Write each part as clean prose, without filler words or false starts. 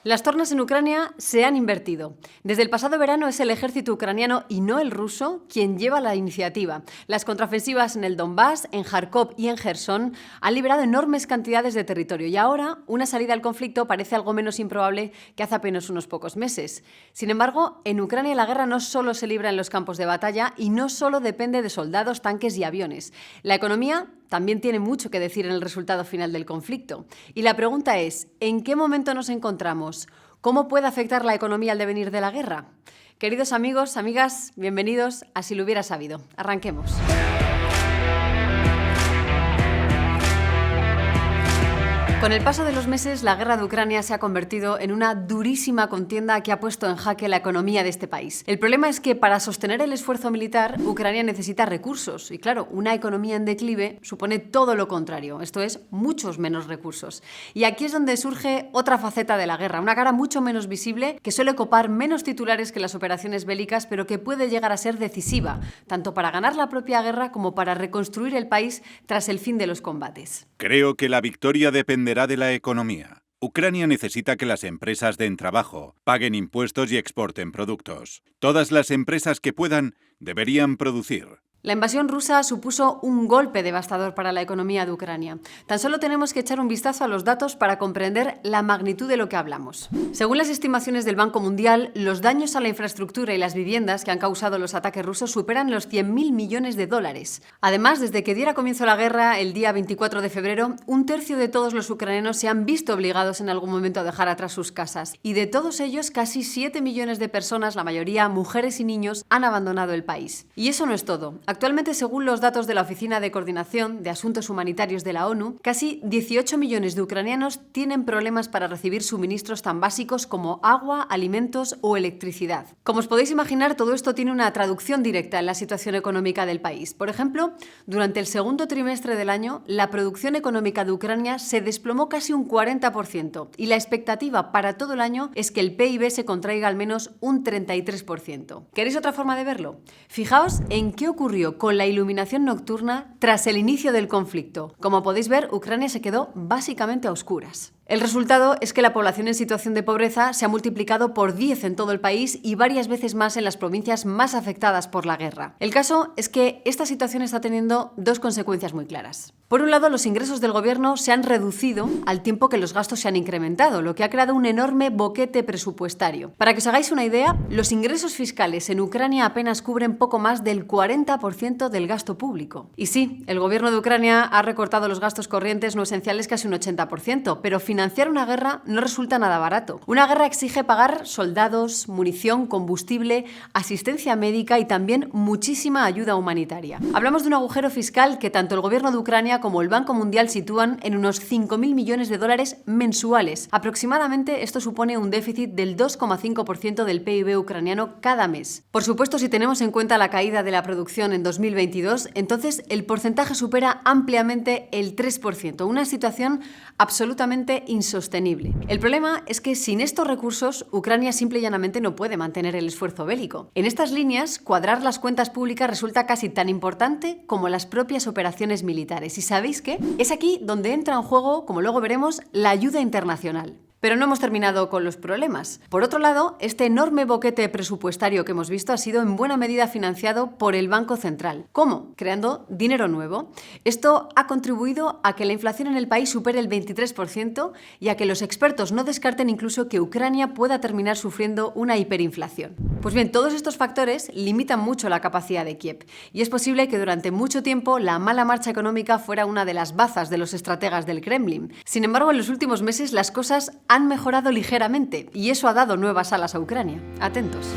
Las tornas en Ucrania se han invertido. Desde el pasado verano es el ejército ucraniano y no el ruso quien lleva la iniciativa. Las contraofensivas en el Donbass, en Kharkov y en Jersón han liberado enormes cantidades de territorio y ahora una salida al conflicto parece algo menos improbable que hace apenas unos pocos meses. Sin embargo, en Ucrania la guerra no solo se libra en los campos de batalla y no solo depende de soldados, tanques y aviones. La economía también tiene mucho que decir en el resultado final del conflicto. Y la pregunta es, ¿en qué momento nos encontramos? ¿Cómo puede afectar la economía al devenir de la guerra? Queridos amigos, amigas, bienvenidos a Si lo hubiera sabido. Arranquemos. Con el paso de los meses, la guerra de Ucrania se ha convertido en una durísima contienda que ha puesto en jaque la economía de este país. El problema es que para sostener el esfuerzo militar, Ucrania necesita recursos. Y claro, una economía en declive supone todo lo contrario, esto es, muchos menos recursos. Y aquí es donde surge otra faceta de la guerra, una cara mucho menos visible, que suele copar menos titulares que las operaciones bélicas, pero que puede llegar a ser decisiva, tanto para ganar la propia guerra como para reconstruir el país tras el fin de los combates. Creo que la victoria dependerá de la economía. Ucrania necesita que las empresas den trabajo, paguen impuestos y exporten productos. Todas las empresas que puedan deberían producir. La invasión rusa supuso un golpe devastador para la economía de Ucrania. Tan solo tenemos que echar un vistazo a los datos para comprender la magnitud de lo que hablamos. Según las estimaciones del Banco Mundial, los daños a la infraestructura y las viviendas que han causado los ataques rusos superan los 100.000 millones de dólares. Además, desde que diera comienzo la guerra, el día 24 de febrero, un tercio de todos los ucranianos se han visto obligados en algún momento a dejar atrás sus casas. Y de todos ellos, casi 7 millones de personas, la mayoría mujeres y niños, han abandonado el país. Y eso no es todo. Actualmente, según los datos de la Oficina de Coordinación de Asuntos Humanitarios de la ONU, casi 18 millones de ucranianos tienen problemas para recibir suministros tan básicos como agua, alimentos o electricidad. Como os podéis imaginar, todo esto tiene una traducción directa en la situación económica del país. Por ejemplo, durante el segundo trimestre del año, la producción económica de Ucrania se desplomó casi un 40% y la expectativa para todo el año es que el PIB se contraiga al menos un 33%. ¿Queréis otra forma de verlo? Fijaos en qué ocurrió con la iluminación nocturna tras el inicio del conflicto. Como podéis ver, Ucrania se quedó básicamente a oscuras. El resultado es que la población en situación de pobreza se ha multiplicado por 10 en todo el país y varias veces más en las provincias más afectadas por la guerra. El caso es que esta situación está teniendo dos consecuencias muy claras. Por un lado, los ingresos del gobierno se han reducido al tiempo que los gastos se han incrementado, lo que ha creado un enorme boquete presupuestario. Para que os hagáis una idea, los ingresos fiscales en Ucrania apenas cubren poco más del 40% del gasto público. Y sí, el gobierno de Ucrania ha recortado los gastos corrientes no esenciales casi un 80%, pero financiar una guerra no resulta nada barato. Una guerra exige pagar soldados, munición, combustible, asistencia médica y también muchísima ayuda humanitaria. Hablamos de un agujero fiscal que tanto el gobierno de Ucrania como el Banco Mundial sitúan en unos 5.000 millones de dólares mensuales. Aproximadamente esto supone un déficit del 2,5% del PIB ucraniano cada mes. Por supuesto, si tenemos en cuenta la caída de la producción en 2022, entonces el porcentaje supera ampliamente el 3%, una situación absolutamente insostenible. El problema es que sin estos recursos, Ucrania simple y llanamente no puede mantener el esfuerzo bélico. En estas líneas, cuadrar las cuentas públicas resulta casi tan importante como las propias operaciones militares. ¿Y sabéis qué? Es aquí donde entra en juego, como luego veremos, la ayuda internacional. Pero no hemos terminado con los problemas. Por otro lado, este enorme boquete presupuestario que hemos visto ha sido en buena medida financiado por el Banco Central. ¿Cómo? Creando dinero nuevo. Esto ha contribuido a que la inflación en el país supere el 23% y a que los expertos no descarten incluso que Ucrania pueda terminar sufriendo una hiperinflación. Pues bien, todos estos factores limitan mucho la capacidad de Kiev y es posible que durante mucho tiempo la mala marcha económica fuera una de las bazas de los estrategas del Kremlin. Sin embargo, en los últimos meses las cosas han mejorado ligeramente y eso ha dado nuevas alas a Ucrania. Atentos.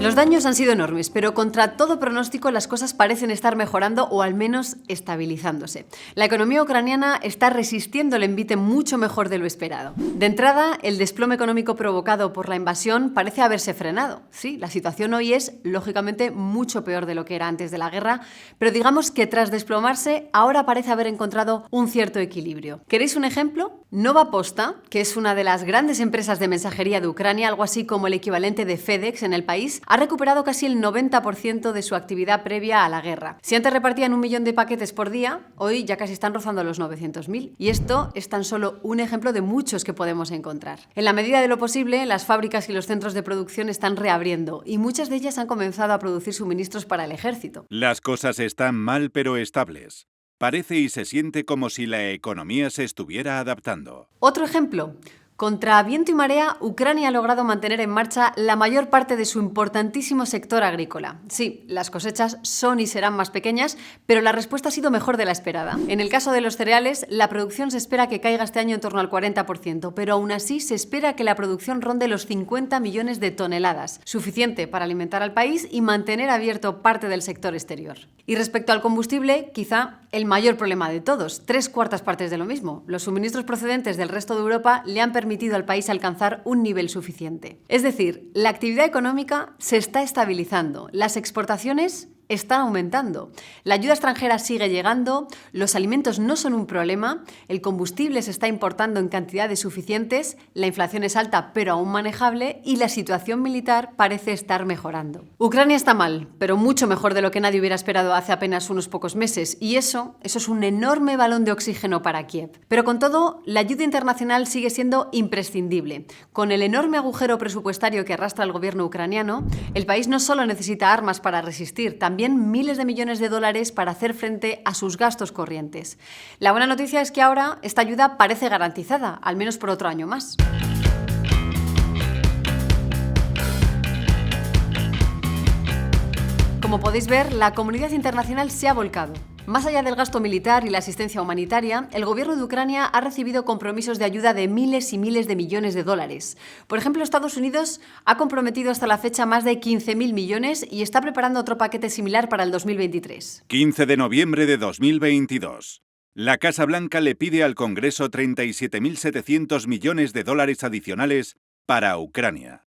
Los daños han sido enormes, pero contra todo pronóstico las cosas parecen estar mejorando o al menos estabilizándose. La economía ucraniana está resistiendo el envite mucho mejor de lo esperado. De entrada, el desplome económico provocado por la invasión parece haberse frenado. Sí, la situación hoy es, lógicamente, mucho peor de lo que era antes de la guerra, pero digamos que tras desplomarse, ahora parece haber encontrado un cierto equilibrio. ¿Queréis un ejemplo? Nova Posta, que es una de las grandes empresas de mensajería de Ucrania, algo así como el equivalente de FedEx en el país, ha recuperado casi el 90% de su actividad previa a la guerra. Si antes repartían 1 millón de paquetes por día, hoy ya casi están rozando los 900.000. Y esto es tan solo un ejemplo de muchos que podemos encontrar. En la medida de lo posible, las fábricas y los centros de producción están reabriendo y muchas de ellas han comenzado a producir suministros para el ejército. Las cosas están mal pero estables. Parece y se siente como si la economía se estuviera adaptando. Otro ejemplo. Contra viento y marea, Ucrania ha logrado mantener en marcha la mayor parte de su importantísimo sector agrícola. Sí, las cosechas son y serán más pequeñas, pero la respuesta ha sido mejor de la esperada. En el caso de los cereales, la producción se espera que caiga este año en torno al 40%, pero aún así se espera que la producción ronde los 50 millones de toneladas, suficiente para alimentar al país y mantener abierto parte del sector exterior. Y respecto al combustible, quizá el mayor problema de todos, 3/4 partes de lo mismo. Los suministros procedentes del resto de Europa le han permitido al país alcanzar un nivel suficiente. Es decir, la actividad económica se está estabilizando, las exportaciones están aumentando, la ayuda extranjera sigue llegando, los alimentos no son un problema, el combustible se está importando en cantidades suficientes, la inflación es alta pero aún manejable y la situación militar parece estar mejorando. Ucrania está mal, pero mucho mejor de lo que nadie hubiera esperado hace apenas unos pocos meses y eso es un enorme balón de oxígeno para Kiev. Pero con todo, la ayuda internacional sigue siendo imprescindible. Con el enorme agujero presupuestario que arrastra el gobierno ucraniano, el país no solo necesita armas para resistir, también miles de millones de dólares para hacer frente a sus gastos corrientes. La buena noticia es que ahora esta ayuda parece garantizada, al menos por otro año más. Como podéis ver, la comunidad internacional se ha volcado. Más allá del gasto militar y la asistencia humanitaria, el gobierno de Ucrania ha recibido compromisos de ayuda de miles y miles de millones de dólares. Por ejemplo, Estados Unidos ha comprometido hasta la fecha más de 15.000 millones y está preparando otro paquete similar para el 2023. 15 de noviembre de 2022. La Casa Blanca le pide al Congreso 37.700 millones de dólares adicionales para Ucrania.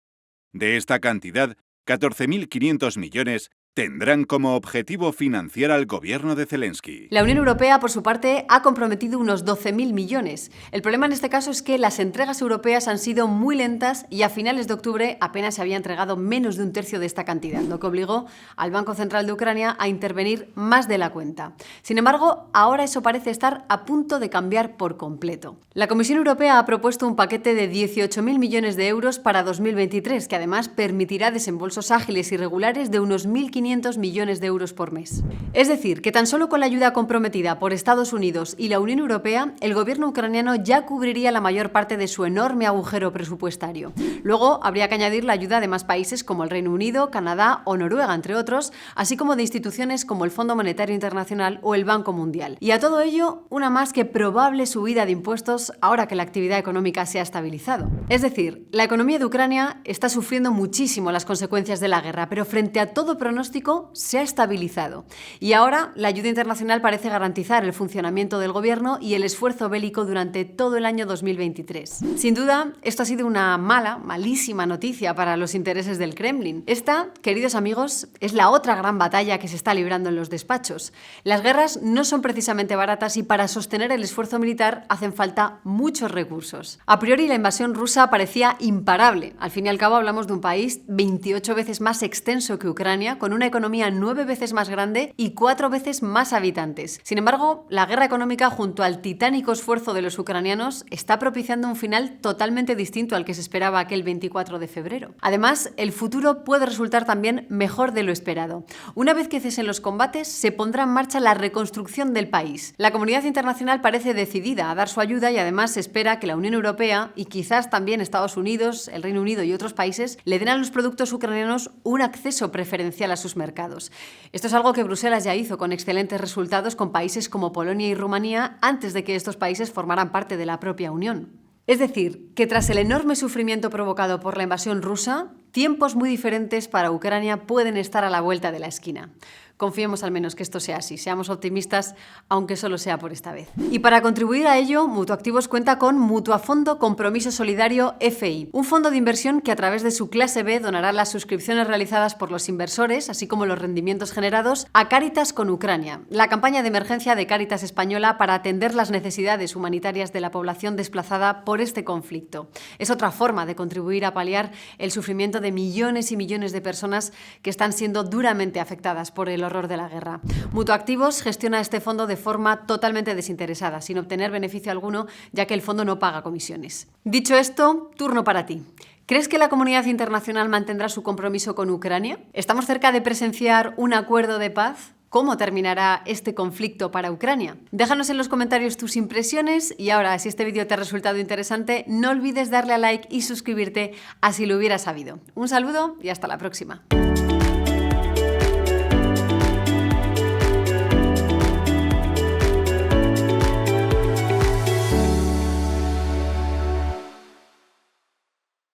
De esta cantidad, 14.500 millones tendrán como objetivo financiar al gobierno de Zelensky. La Unión Europea, por su parte, ha comprometido unos 12.000 millones. El problema en este caso es que las entregas europeas han sido muy lentas y a finales de octubre apenas se había entregado menos de un tercio de esta cantidad, lo que obligó al Banco Central de Ucrania a intervenir más de la cuenta. Sin embargo, ahora eso parece estar a punto de cambiar por completo. La Comisión Europea ha propuesto un paquete de 18.000 millones de euros para 2023, que además permitirá desembolsos ágiles y regulares de unos 1.500 millones de euros por mes. Es decir, que tan solo con la ayuda comprometida por Estados Unidos y la Unión Europea, el gobierno ucraniano ya cubriría la mayor parte de su enorme agujero presupuestario. Luego habría que añadir la ayuda de más países como el Reino Unido, Canadá o Noruega, entre otros, así como de instituciones como el Fondo Monetario Internacional o el Banco Mundial. Y a todo ello, una más que probable subida de impuestos ahora que la actividad económica se ha estabilizado. Es decir, la economía de Ucrania está sufriendo muchísimo las consecuencias de la guerra, pero frente a todo pronóstico se ha estabilizado. Y ahora la ayuda internacional parece garantizar el funcionamiento del gobierno y el esfuerzo bélico durante todo el año 2023. Sin duda, esto ha sido una malísima noticia para los intereses del Kremlin. Esta, queridos amigos, es la otra gran batalla que se está librando en los despachos. Las guerras no son precisamente baratas y para sostener el esfuerzo militar hacen falta muchos recursos. A priori, la invasión rusa parecía imparable. Al fin y al cabo, hablamos de un país 28 veces más extenso que Ucrania, con una economía 9 veces más grande y 4 veces más habitantes. Sin embargo, la guerra económica junto al titánico esfuerzo de los ucranianos está propiciando un final totalmente distinto al que se esperaba aquel 24 de febrero. Además, el futuro puede resultar también mejor de lo esperado. Una vez que cesen los combates, se pondrá en marcha la reconstrucción del país. La comunidad internacional parece decidida a dar su ayuda y además se espera que la Unión Europea y quizás también Estados Unidos, el Reino Unido y otros países le den a los productos ucranianos un acceso preferencial a sus mercados. Esto es algo que Bruselas ya hizo con excelentes resultados con países como Polonia y Rumanía antes de que estos países formaran parte de la propia Unión. Es decir, que tras el enorme sufrimiento provocado por la invasión rusa, tiempos muy diferentes para Ucrania pueden estar a la vuelta de la esquina. Confiemos al menos que esto sea así, seamos optimistas, aunque solo sea por esta vez. Y para contribuir a ello, Mutuactivos cuenta con Mutuafondo Compromiso Solidario FI, un fondo de inversión que a través de su clase B donará las suscripciones realizadas por los inversores, así como los rendimientos generados, a Cáritas con Ucrania, la campaña de emergencia de Cáritas española para atender las necesidades humanitarias de la población desplazada por este conflicto. Es otra forma de contribuir a paliar el sufrimiento de millones y millones de personas que están siendo duramente afectadas por el horror de la guerra. Mutuactivos gestiona este fondo de forma totalmente desinteresada, sin obtener beneficio alguno, ya que el fondo no paga comisiones. Dicho esto, turno para ti. ¿Crees que la comunidad internacional mantendrá su compromiso con Ucrania? ¿Estamos cerca de presenciar un acuerdo de paz? ¿Cómo terminará este conflicto para Ucrania? Déjanos en los comentarios tus impresiones y ahora, si este vídeo te ha resultado interesante, no olvides darle a like y suscribirte, así lo hubieras sabido. Un saludo y hasta la próxima.